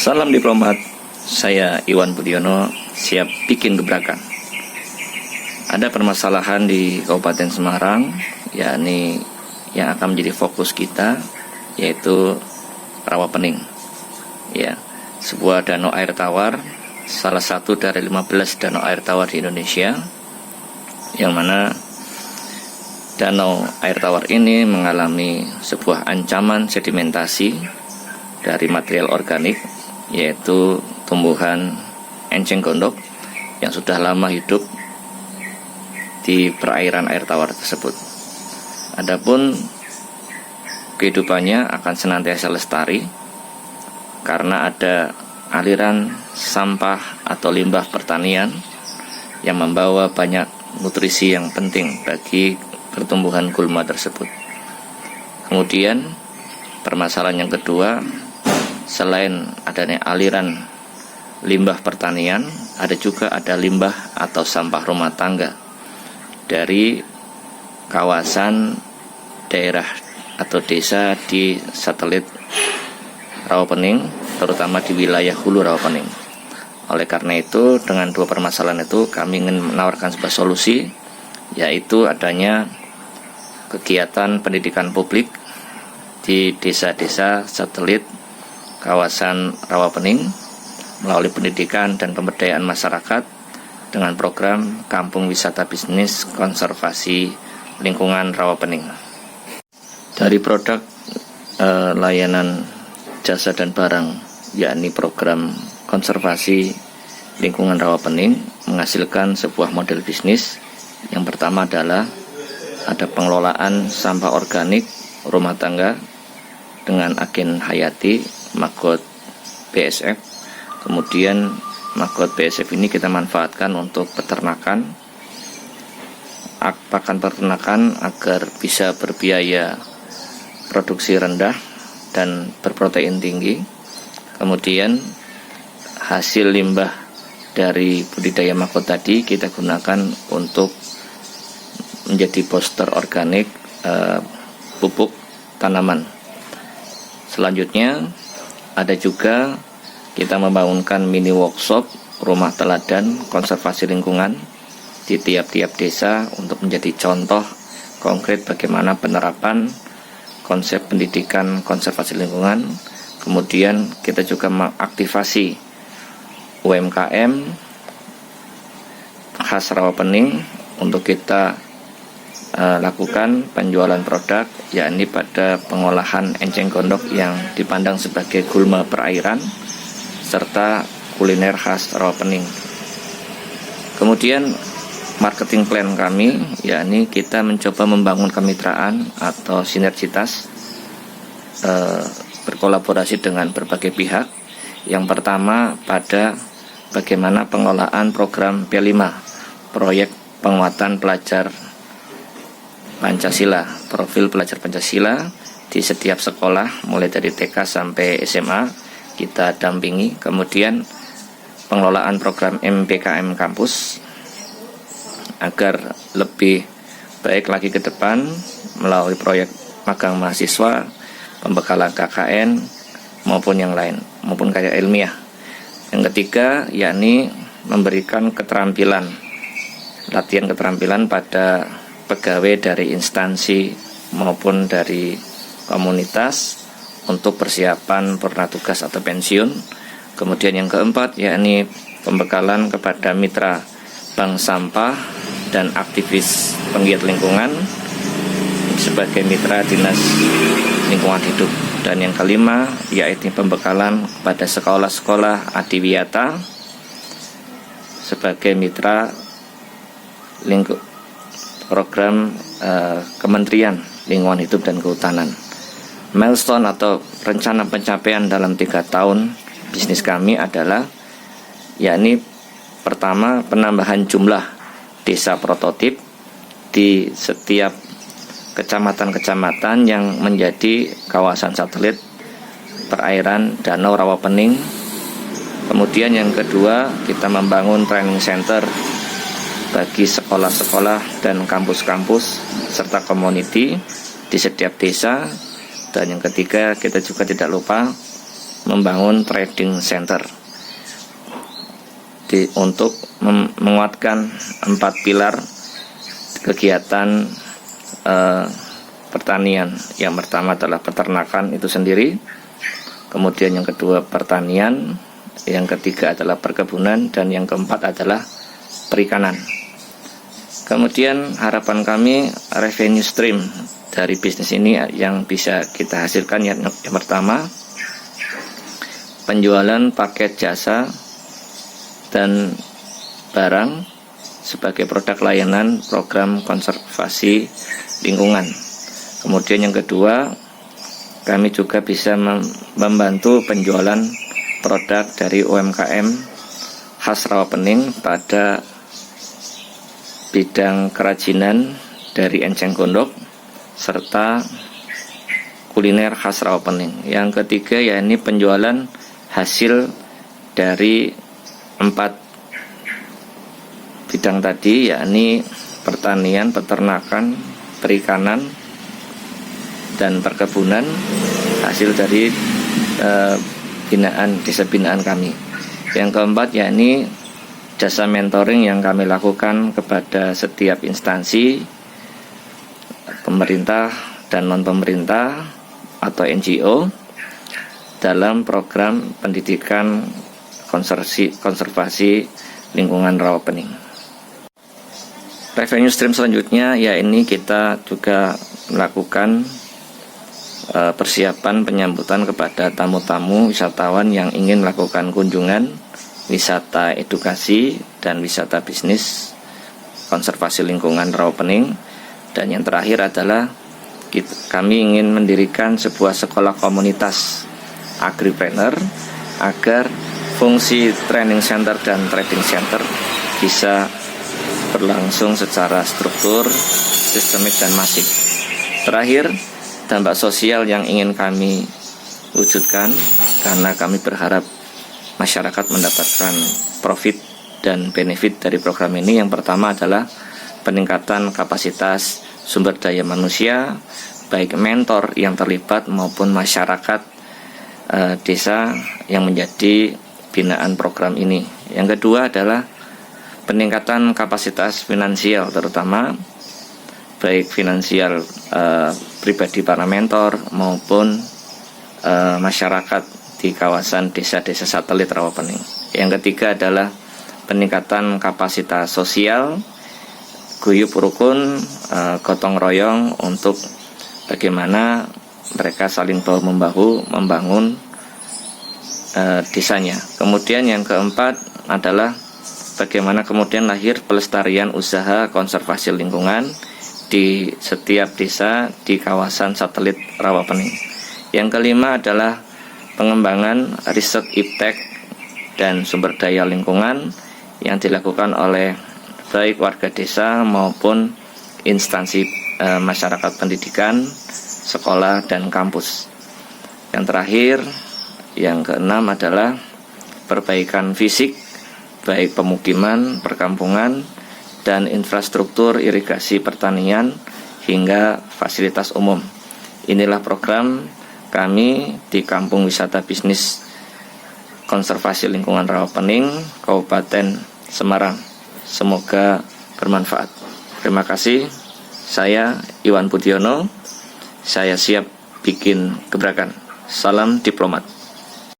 Salam diplomat, saya Iwan Budiono, siap bikin gebrakan. Ada permasalahan di Kabupaten Semarang, yakni yang akan menjadi fokus kita, yaitu Rawapening. Ya, sebuah danau air tawar, salah satu dari 15 danau air tawar di Indonesia, yang mana danau air tawar ini mengalami sebuah ancaman sedimentasi dari material organik, yaitu tumbuhan enceng gondok yang sudah lama hidup di perairan air tawar tersebut. Adapun kehidupannya akan senantiasa lestari karena ada aliran sampah atau limbah pertanian yang membawa banyak nutrisi yang penting bagi pertumbuhan gulma tersebut. Kemudian permasalahan yang kedua, selain adanya aliran limbah pertanian, ada limbah atau sampah rumah tangga dari kawasan daerah atau desa di satelit Rawapening, terutama di wilayah hulu Rawapening. Oleh karena itu, dengan dua permasalahan itu kami ingin menawarkan sebuah solusi, yaitu adanya kegiatan pendidikan publik di desa-desa satelit kawasan Rawapening melalui pendidikan dan pemberdayaan masyarakat dengan program Kampung Wisata Bisnis Konservasi Lingkungan Rawapening. Dari produk layanan jasa dan barang, yakni program konservasi lingkungan Rawapening, menghasilkan sebuah model bisnis. Yang pertama adalah ada pengelolaan sampah organik rumah tangga dengan agen hayati Maggot BSF. Kemudian Maggot BSF ini kita manfaatkan untuk peternakan, pakan peternakan agar bisa berbiaya produksi rendah dan berprotein tinggi. Kemudian hasil limbah dari budidaya maggot tadi kita gunakan untuk menjadi booster organik pupuk tanaman. Selanjutnya ada juga kita membangunkan mini workshop rumah teladan konservasi lingkungan di tiap-tiap desa untuk menjadi contoh konkret bagaimana penerapan konsep pendidikan konservasi lingkungan. Kemudian kita juga mengaktifasi UMKM khas Rawapening untuk kita lakukan penjualan produk, yakni pada pengolahan enceng gondok yang dipandang sebagai gulma perairan serta kuliner khas Rawapening. Kemudian marketing plan kami, yakni kita mencoba membangun kemitraan atau sinergitas berkolaborasi dengan berbagai pihak. Yang pertama pada bagaimana pengelolaan program P5, proyek penguatan pelajar Pancasila, profil pelajar Pancasila di setiap sekolah mulai dari TK sampai SMA kita dampingi. Kemudian pengelolaan program MPKM kampus agar lebih baik lagi ke depan melalui proyek magang mahasiswa, pembekalan KKN maupun yang lain, maupun karya ilmiah. Yang ketiga yakni memberikan keterampilan, latihan keterampilan pada pegawai dari instansi maupun dari komunitas untuk persiapan purna tugas atau pensiun. Kemudian yang keempat yakni pembekalan kepada mitra bank sampah dan aktivis penggiat lingkungan sebagai mitra dinas lingkungan hidup. Dan yang kelima yaitu pembekalan kepada sekolah-sekolah adiwiyata sebagai mitra program Kementerian Lingkungan Hidup dan Kehutanan. Milestone atau rencana pencapaian dalam 3 tahun bisnis kami adalah yakni pertama penambahan jumlah desa prototip di setiap kecamatan-kecamatan yang menjadi kawasan satelit perairan Danau Rawapening. Kemudian yang kedua kita membangun training center bagi sekolah-sekolah dan kampus-kampus serta community di setiap desa. Dan yang ketiga kita juga tidak lupa membangun trading center untuk menguatkan 4 pilar kegiatan pertanian. Yang pertama adalah peternakan itu sendiri, kemudian yang kedua pertanian, yang ketiga adalah perkebunan, dan yang keempat adalah perikanan. Kemudian harapan kami revenue stream dari bisnis ini yang bisa kita hasilkan yang pertama, penjualan paket jasa dan barang sebagai produk layanan program konservasi lingkungan. Kemudian yang kedua, kami juga bisa membantu penjualan produk dari UMKM khas Rawapening pada bidang kerajinan dari enceng gondok serta kuliner khas Rawapening. Yang ketiga, yakni penjualan hasil dari 4 bidang tadi, yakni pertanian, peternakan, perikanan, dan perkebunan, hasil dari desa binaan kami. Yang keempat, yakni jasa mentoring yang kami lakukan kepada setiap instansi pemerintah dan non-pemerintah atau NGO dalam program pendidikan konservasi lingkungan Rawapening. Revenue stream selanjutnya, ya ini kita juga melakukan persiapan penyambutan kepada tamu-tamu wisatawan yang ingin melakukan kunjungan wisata edukasi dan wisata bisnis konservasi lingkungan Rawapening. Dan yang terakhir adalah kami ingin mendirikan sebuah sekolah komunitas agripreneur agar fungsi training center dan trading center bisa berlangsung secara struktur, sistemik, dan masif. Terakhir, dampak sosial yang ingin kami wujudkan, karena kami berharap masyarakat mendapatkan profit dan benefit dari program ini. Yang pertama adalah peningkatan kapasitas sumber daya manusia, baik mentor yang terlibat maupun masyarakat desa yang menjadi binaan program ini. Yang kedua adalah peningkatan kapasitas finansial, terutama baik finansial pribadi para mentor maupun masyarakat di kawasan desa-desa satelit Rawapening. Yang ketiga adalah peningkatan kapasitas sosial, guyup rukun, gotong royong untuk bagaimana mereka saling bahu-membahu membangun desanya. Kemudian yang keempat adalah bagaimana kemudian lahir pelestarian usaha konservasi lingkungan di setiap desa di kawasan satelit Rawapening. Yang kelima adalah pengembangan riset iptek dan sumber daya lingkungan yang dilakukan oleh baik warga desa maupun instansi masyarakat pendidikan, sekolah, dan kampus. Yang terakhir, yang keenam adalah perbaikan fisik baik pemukiman, perkampungan, dan infrastruktur irigasi pertanian hingga fasilitas umum. Inilah program kami di Kampung Wisata Bisnis Konservasi Lingkungan Rawapening, Kabupaten Semarang. Semoga bermanfaat. Terima kasih. Saya Iwan Budiono. Saya siap bikin gebrakan. Salam diplomat.